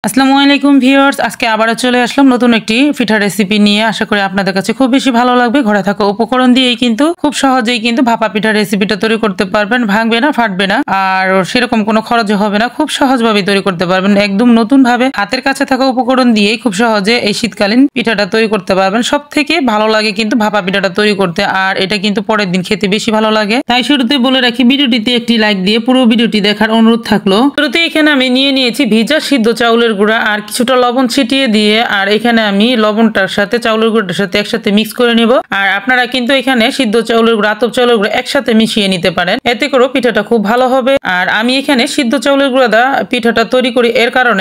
আসসালামু আলাইকুম ভিউয়ার্স, আজকে আবারও চলে আসলাম নতুন একটি পিঠা রেসিপি নিয়ে। আশা করি আপনাদের কাছে খুব বেশি ভালো লাগবে। ঘরে থাকা উপকরণ দিয়েই কিন্তু খুব সহজেই কিন্তু ভাপা পিঠা রেসিপিটা তৈরি করতে পারবেন। ভাঙবে না, ফাটবে না, আর সেরকম কোনো খরচ হবে না। খুব সহজভাবে তৈরি করতে পারবেন। একদম নতুন ভাবে হাতের কাছে থাকা উপকরণ দিয়েই খুব সহজে এই শীতকালীন পিঠাটা তৈরি করতে পারবেন। সব থেকে ভালো লাগে কিন্তু ভাপা পিঠাটা তৈরি করতে, আর এটা কিন্তু পরের দিন খেতে বেশি ভালো লাগে। তাই শুরুতে বলে রাখি, ভিডিওটিতে একটি লাইক দিয়ে পুরো ভিডিওটি দেখার অনুরোধ থাকলো। শুরুতে এখানে আমি নিয়েছি ভিজা সিদ্ধ চাউলের গুঁড়া আর কিছুটা লবণ ছিটিয়ে দিয়ে, আর এখানে আমি লবণটার সাথে চাউলের গুঁড়াটার সাথে একসাথে মিক্স করে নিব। আর আপনারা কিন্তু এখানে সিদ্ধ চাউলের গুঁড়া, আতপ চাউলের গুঁড়া একসাথে মিশিয়ে নিতে পারেন, এতে করে পিঠাটা খুব ভালো হবে। আর আমি এখানে সিদ্ধ চাউলের গুঁড়া দা পিঠাটা তৈরি করি এর কারণ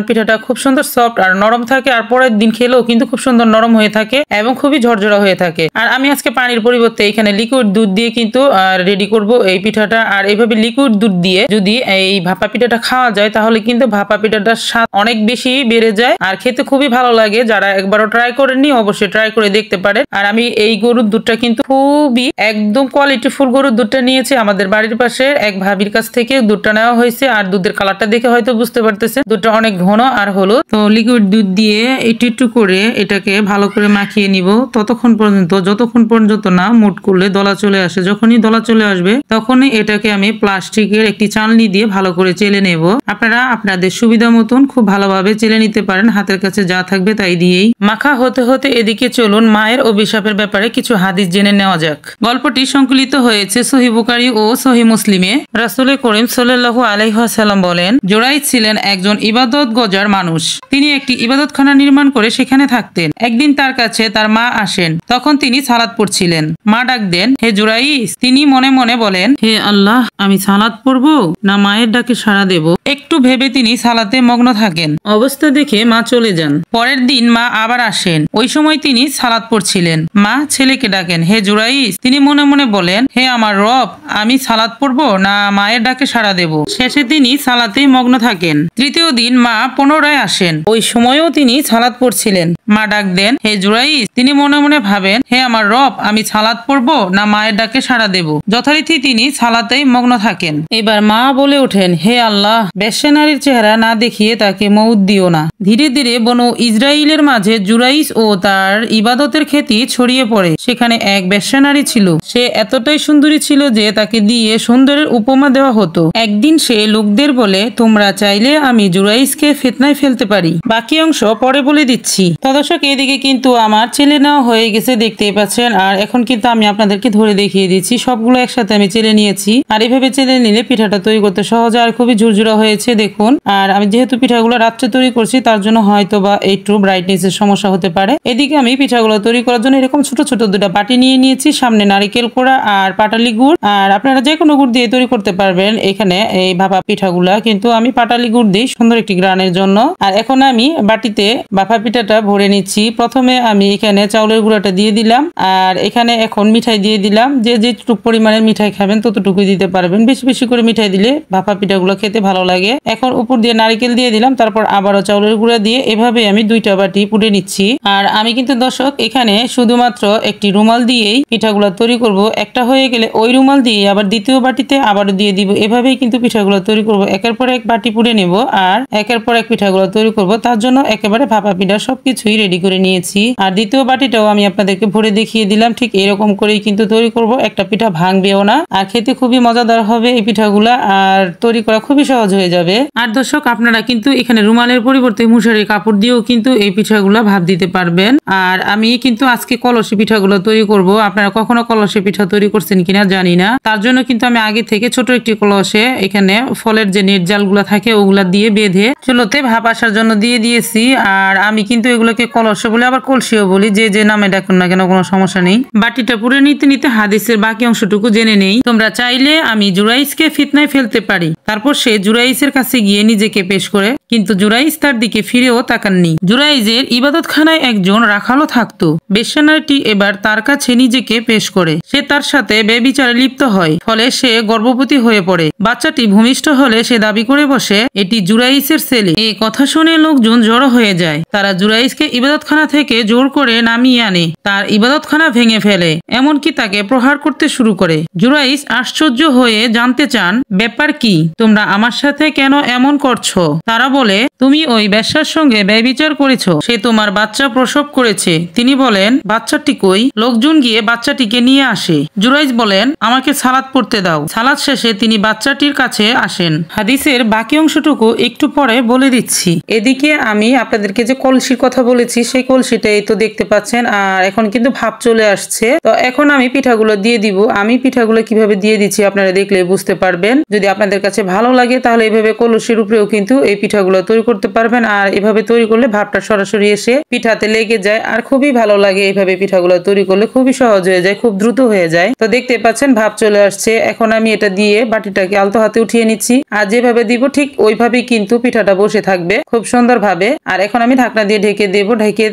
পিঠাটা খুব সুন্দর সফট আর নরম থাকে, আর পরের দিন খেলেও কিন্তু খুব সুন্দর নরম হয়ে থাকে এবং খুবই ঝরঝরা হয়ে থাকে। আর আমি আজকে পানির পরিবর্তে এখানে লিকুইড দুধ দিয়ে কিন্তু রেডি করব এই পিঠাটা। আর এইভাবে লিকুইড দুধ দিয়ে যদি এই ভাপা পিঠাটা খাওয়া যায়, তাহলে কিন্তু ভাপা পিঠাটার স্বাদ অনেক বেশি বেড়ে যায় আর খেতে খুবই ভালো লাগে। যারা একবারও ট্রাই করেননি অবশ্যই ট্রাই করে দেখতে পারেন। আর আমি এই গরুর দুধটা কিন্তু খুবই একদম কোয়ালিটিফুল গরুর দুধটা নিয়েছি। আমাদের বাড়ির পাশে এক ভাবির কাছ থেকে দুধটা নেওয়া হয়েছে, আর দুধের কালারটা দেখে হয়তো বুঝতে পারতেছে দুধটা অনেক ঘন আর হলুদ। তো লিকুইড দুধ দিয়ে একটু করে এটাকে ভালো করে মাখিয়ে নিব যতক্ষণ পর্যন্ত না মুট করলে দলা চলে আসে। যখনই দলা চলে আসবে তখনই এটাকে আমি প্লাস্টিকের একটি চালনি দিয়ে ভালো করে চেলে নেব। আপনারা আপনাদের সুবিধা মতন খুব ভালোভাবে চেলে নিতে পারেন, হাতের কাছে যা থাকবে তাই দিয়েই। মাখা হতে হতে এদিকে চলুন মায়ের অভিশাপের ব্যাপারে কিছু হাদিস জেনে নেওয়া যাক। গল্পটি সংকলিত হয়েছে সহিহ বুখারী ও সহিহ মুসলিমে। রাসূল করিম সাল্লাল্লাহু আলাইহি ওয়াসাল্লাম বলেন, জুরাইজ ছিলেন একজন ইবাদত গজার মানুষ। তিনি একটি ইবাদতখানা নির্মাণ করে সেখানে থাকতেন। একদিন তার কাছে তার মা আসেন, তখন তিনি সালাত পড়ছিলেন। মা ডাক দেন, হে জুরাইজ। তিনি মনে মনে বলেন, হে আল্লাহ, আমি সালাত পড়বো না মায়ের ডাকে সাড়া দেব? একটু ভেবে তিনি সালাতে মগ্ন থাকেন। অবস্থা দেখে মা চলে যান। পরের দিন মা আবার আসেন। ওই সময় তিনি সালাত পড়ছিলেন। মা ছেলেকে ডাকেন, হে জুরাইজ। তিনি মনে মনে বলেন, হে আমার রব, আমি সালাত পড়বো না মায়ের ডাকে সাড়া দেব? শেষে তিনি সালাতে মগ্ন থাকেন। তৃতীয় দিন মা পুনরায় আসেন। ওই সময়ও তিনি সালাত পড়ছিলেন। মা ডাক দেন, হে জুরাইজ। তিনি মনে মনে ভাবেন, হে আমার রব, আমি সালাত পড়বো না মায়ের ডাকে সাড়া দেব? যথারীতি তিনি সালাতেই মগ্ন থাকেন। এবার মা বলে ওঠেন, হে আল্লাহ, বেশ্যা নারীর চেহারা না দেখিয়ে তাকে মউত দিও না। ধীরে ধীরে বনু ইসরাইলের মাঝে জুরাইজ ও তার ইবাদতের খ্যাতি ছড়িয়ে পড়ে। সেখানে এক বেশ্যা নারী ছিল। সে এতটাই সুন্দরী ছিল যে তাকে দিয়ে সুন্দরের উপমা দেওয়া হতো। একদিন সে লোকদের বলে, তোমরা চাইলে আমি জুরাইজকে ফিতনায় ফেলতে পারি। বাকি অংশ পরে বলে দিচ্ছি। দর্শক, এদিকে কিন্তু আমার ছেলে নেওয়া হয়ে গেছে, দেখতেই পাচ্ছেন। আর এখন কিন্তু আমি আপনাদেরকে ধরে দেখিয়ে দিচ্ছি। সবগুলো একসাথে আমি চেলে নিয়েছি। আর এভাবে চেলে নিলে পিঠাটা তৈরি করতে সহজ আর খুবই ঝুরঝুরা হয়েছে, দেখুন। আর আমি যেহেতু পিঠাগুলো রাত্রে তৈরি করছি, তার জন্য হয়তো বা একটু ব্রাইটনেস এর সমস্যা হতে পারে। এদিকে আমি পিঠাগুলো তৈরি করার জন্য এরকম ছোট ছোট দুটা বাটি নিয়ে নিয়েছি। সামনে নারিকেল কোড়া আর পাটালি গুড়, আর আপনারা যে কোনো গুড় দিয়ে তৈরি করতে পারবেন। এখানে এই ভাপা পিঠাগুলা কিন্তু আমি পাটালি গুড় দিই সুন্দর একটি গ্রানের জন্য। আর এখন আমি বাটিতে ভাপা পিঠাটা ভরে নিচ্ছি। প্রথমে আমি এখানে চাউলের গুঁড়াটা দিয়ে দিলাম, আর এখানে এখন মিঠাই দিয়ে দিলাম। যে যেটুকু পরিমাণের মিঠাই খাবেন ততটুকুই দিতে পারবেন। বেশি বেশি করে মিঠাই দিলে ভাপা পিঠাগুলো খেতে ভালো লাগে। এখন উপর দিয়ে নারিকেল দিয়ে দিলাম, তারপর আবারও চাউলের গুঁড়া দিয়ে এভাবে আমি দুইটা বাটি পুড়ে নিচ্ছি। আর আমি কিন্তু দর্শক এখানে শুধুমাত্র একটি রুমাল দিয়েই পিঠাগুলো তৈরি করব। একটা হয়ে গেলে ওই রুমাল দিয়ে আবার দ্বিতীয় বাটিতে আবারও দিয়ে দিব। এভাবেই কিন্তু পিঠাগুলো তৈরি করব। একের পর এক বাটি পুড়ে নেব আর একের পর এক পিঠাগুলো তৈরি করব। তার জন্য একেবারে ভাপা পিঠা সবকিছুই রেডি করে নিয়েছি। আর দ্বিতীয় বাটিটাও আমি আপনাদেরকে ভরে দেখিয়ে দিলাম। ঠিক এরকম করেই কিন্তু তৈরি করব। একটা পিঠা ভাঙবেও না, আর খেতে খুবই মজাদার হবে এই পিঠাগুলা, আর তৈরি করা খুবই সহজ হয়ে যাবে। আর দর্শক, আপনারা কিন্তু এখানে রুমালের পরিবর্তে মশারির কাপড় দিয়েও কিন্তু এই পিঠাগুলা ভাপ দিতে পারবেন। আর আমি কিন্তু আজকে কলসি পিঠাগুলো তৈরি করব। আপনারা কখনো কলসি পিঠা তৈরি করছেন কিনা জানি না। তার জন্য কিন্তু আমি আগে থেকে ছোট একটি কলসে এখানে ফলের যে নেট জালগুলা থাকে ওগুলা দিয়ে বেঁধে চুলোতে ভাপ আসার জন্য দিয়ে দিয়েছি। আর আমি কিন্তু এগুলোকে কলস বলে আবার কলসিও বলি, যে যে নামে ডাকুন না কেন, কোনো সমস্যা নেই। বাটিটা পুরে নিতে নিতে হাদিসের বাকি অংশটুকু জেনে নেই। তোমরা চাইলে আমি জুরাইজকে ফিতনায় ফেলতে পারি। তারপর সে জুরাইজের কাছে গিয়ে নিজেকে পেশ করে, কিন্তু জুরাইজ তার দিকে ফিরেও তাকাননি। জুরাইজের ইবাদতখানায় একজন রাখালও থাকতো। বেশ্যা নারীটি এবার তার কাছে নিজেকে পেশ করে। সে তার সাথে বেবিচারে লিপ্ত হয়। ফলে সে গর্ভবতী হয়ে পড়ে। বাচ্চাটি ভূমিষ্ঠ হলে সে দাবি করে বসে এটি জুরাইজের ছেলে। এই কথা শুনে লোকজন জড়ো হয়ে যায়। তারা জুরাইজকে ইবাদতখানা থেকে জোর করে নামিয়ে আনে, তার ইবাদতখানা ভেঙে ফেলে, এমনকি তাকে প্রহার করতে শুরু করে। জুরাইজ আশ্চর্য হয়ে জানতে চান ব্যাপার কি। তোমরা আমার সাথে কেন এমন করছো? তারা বলে, তুমি ওই বেশ্যার সঙ্গে ব্যভিচার করেছো, সে তোমার বাচ্চা প্রসব করেছে। তিনি বলেন, বাচ্চাটি কই? লোকজন গিয়ে বাচ্চাটিকে নিয়ে আসে। জুরাইজ বলেন, আমাকে সালাত পড়তে দাও। সালাত শেষে তিনি বাচ্চাটির কাছে আসেন। হাদিসের বাকি অংশটুকু একটু পরে বলে দিচ্ছি। এদিকে আমি আপনাদেরকে যে কলসির কথা বলেছি সেই কলসিটাই তো দেখতে পাচ্ছেন, আর এখন কিন্তু ভাপ চলে আসছে। তো এখন আমি পিঠাগুলো দিয়ে দিব। আমি পিঠাগুলো কিভাবে দিয়ে দিচ্ছি আপনারা দেখলে বুঝতে পারবেন। যদি আপনাদের কাছে ভালো লাগে তাহলে এইভাবে কলসির উপরেও কিন্তু এই পিঠাগুলো তৈরি করতে পারবেন, আর এভাবে তৈরি করলে ভাপটা সরাসরি এসে পিঠাতে লেগে যায়, আর খুবই ভালো লাগে। এইভাবে পিঠাগুলো তৈরি করলে খুবই সহজ হয়ে যায়, খুব দ্রুত হয়ে যায়। তো দেখতে পাচ্ছেন ভাপ চলে আসছে। এখন আমি এটা দিয়ে বাটিটাকে আলতো হাতে উঠিয়ে নিচ্ছি, আর যেভাবে দিব ঠিক ওইভাবেই কিন্তু পিঠাটা বসে থাকবে খুব সুন্দর ভাবে। আর এখন আমি ঢাকনা দিয়ে ঢেকে দেবো। ঢেকে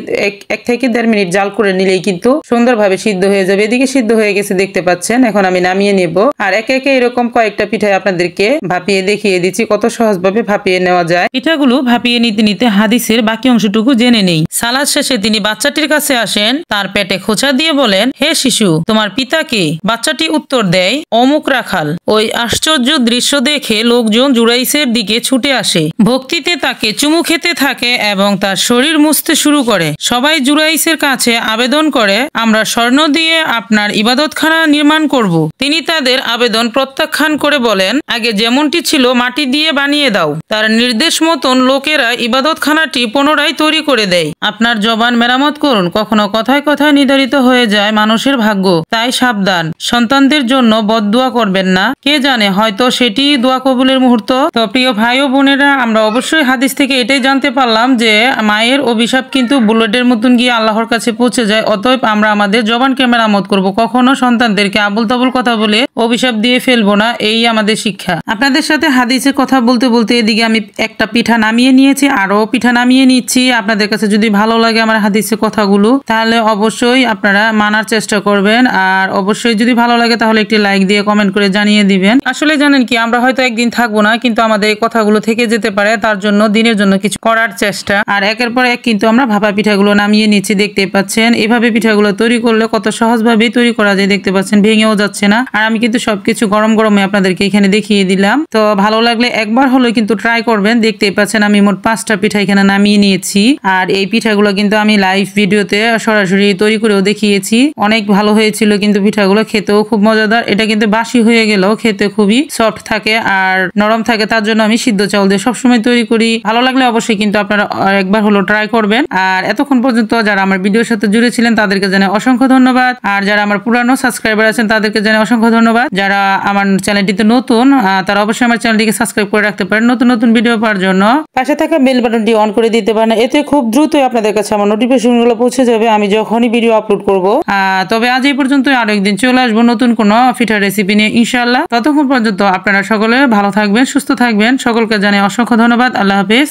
1 থেকে 1.5 মিনিট জাল করে নিলেই কিন্তু সুন্দরভাবে সিদ্ধ হয়ে যাবে। এদিকে সিদ্ধ হয়ে গেছে দেখতে পাচ্ছেন। এখন আমি নামিয়ে নেব, আর একে একে এরকম কয়েকটা পিঠাই আপনাদেরকে ভাপিয়ে দেখিয়ে দিচ্ছি কত সহজভাবে ভাপিয়ে নেওয়া যায়। পিঠাগুলো ভাপিয়ে নিতে নিতে হাদিসের বাকি অংশটুকু জেনে নেই। সালাদ শেষে তিনি বাচ্চাটির কাছে আসেন, তার পেটে খোঁচা দিয়ে বলেন, হে শিশু, তোমার পিতা কে? বাচ্চাটি উত্তর দেয়, অমুক রাখাল। ওই আশ্চর্য দৃশ্য দেখে লোকজন জুরাইসের দিকে ছুটে আসে, ভক্তিতে তাকে চুমু খেতে থাকে এবং তার শরীর মুছতে শুরু করে। সবাই জুরাইসের কাছে আবেদন করে, আমরা স্বর্ণ দিয়ে আপনার ইবাদতখানা নির্মাণ করব। তিনি তাদের আবেদন প্রত্যাখ্যান করে বলেন, আগে যেমনটি ছিল মাটি দিয়ে বানিয়ে দাও। তার নির্দেশ মতন লোকেরা ইবাদতখানাটি পুনরায় তৈরি করে দেয়। আপনার জবান মেরামত করুন, কখনো কথায় কথায় নির্ধারিত হয়ে যায় মানুষের ভাগ্য, তাই সাবধান। সন্তানদের জন্য বদদুয়া করবেন না, কে জানে হয়তো সেটি দোয়া কবুলের মুহূর্ত। তো প্রিয় ভাই ও বোনেরা, আমরা অবশ্যই হাদিস থেকে এটাই জানতে পারলাম যে মায়ের অভিশাপ কিন্তু বুলেটের মতন গিয়ে আল্লাহর কাছে পৌঁছে যায়। অতএব আমরা আমাদের জবানকে মেরামত করব, কখনো সন্তানদেরকে আবুল তাবুল কথা বলে অভিশাপ দিয়ে ফেলবো না, এই আমাদের শিক্ষা। আপনাদের সাথে হাদিসের কথা বলতে বলতে এদিকে আমি একটা পিঠা নামিয়ে নিয়েছি, আরো পিঠা নামিয়ে নিচ্ছি। আপনাদের কাছে যদি ভালো লাগে আমার হাদিসের কথাগুলো তাহলে অবশ্যই আপনারা মানার চেষ্টা করবেন, আর অবশ্যই যদি ভালো লাগে তাহলে একটি লাইক দিয়ে কমেন্ট করে জানিয়ে দিবেন। আসলে জানেন কি, আমরা হয়তো একদিন থাকবো না, কিন্তু আমাদের এই কথাগুলো থেকে যেতে পারে, তার জন্য দিনের জন্য কিছু করার চেষ্টা। আর একের পর এক কিন্তু আমরা ভাপা পিঠাগুলো নামিয়ে নিচ্ছি, দেখতে পাচ্ছেন। এভাবে পিঠাগুলো তৈরি করলে কত সহজভাবেই তৈরি করা যায়, দেখতে পাচ্ছেন, ভেঙেও যাচ্ছে না। আর আমি কিন্তু সবকিছু গরম গরমে আপনাদেরকে এখানে দেখিয়ে দিলাম। তো ভালো লাগলে একবার হলেও কিন্তু ট্রাই করবেন। দেখতে পাচ্ছেন আমি মোট 5টা পিঠা এখানে নামিয়ে নিয়েছি, আর এই পিঠাগুলো কিন্তু আমি লাইভ ভিডিওতে সরাসরি তৈরি করেও দেখিয়েছি। অনেক ভালো হয়েছিল কিন্তু পিঠাগুলো, খেতেও খুব মজাদার। এটা কিন্তু বাসি হয়ে গেলেও খেতে খুবই সফট থাকে আর নরম থাকে, তার জন্য আমি সিদ্ধ চাউল দিয়ে সবসময় তৈরি করি। ভালো লাগলে অবশ্যই কিন্তু আপনারা একবার হলো ট্রাই করবেন। আর এতক্ষণ পর্যন্ত যারা আমার ভিডিওর সাথে জুড়ে ছিলেন তাদেরকে জানাই অসংখ্য ধন্যবাদ, আর যারা আমার পুরানো সাবস্ক্রাইবার আছেন তাদেরকে জানাই অসংখ্য ধন্যবাদ। যারা আমার চ্যানেলটিতে নতুন তারা অবশ্যই আমার চ্যানেলটিকে সাবস্ক্রাইব করে রাখতে পারেন নতুন নতুন ভিডিও পাওয়ার জন্য। পাশে থাকা বেল বাটনটি অন করে দিতে পারেন, এতে খুব দ্রুতই আপনাদের কাছে আমার নোটিফিকেশনগুলো পৌঁছে যাবে আমি যখনই ভিডিও আপলোড করব। তবে আজ এই পর্যন্ত, আরো একদিন চলে আসবো নতুন কোনো পিঠার রেসিপি নিয়ে ইনশাআল্লাহ। ততক্ষণ পর্যন্ত আপনারা সকলে ভালো থাকবেন, সুস্থ থাকবেন। সকলকে জানাই অসংখ্য ধন্যবাদ। আল্লাহ হাফেজ।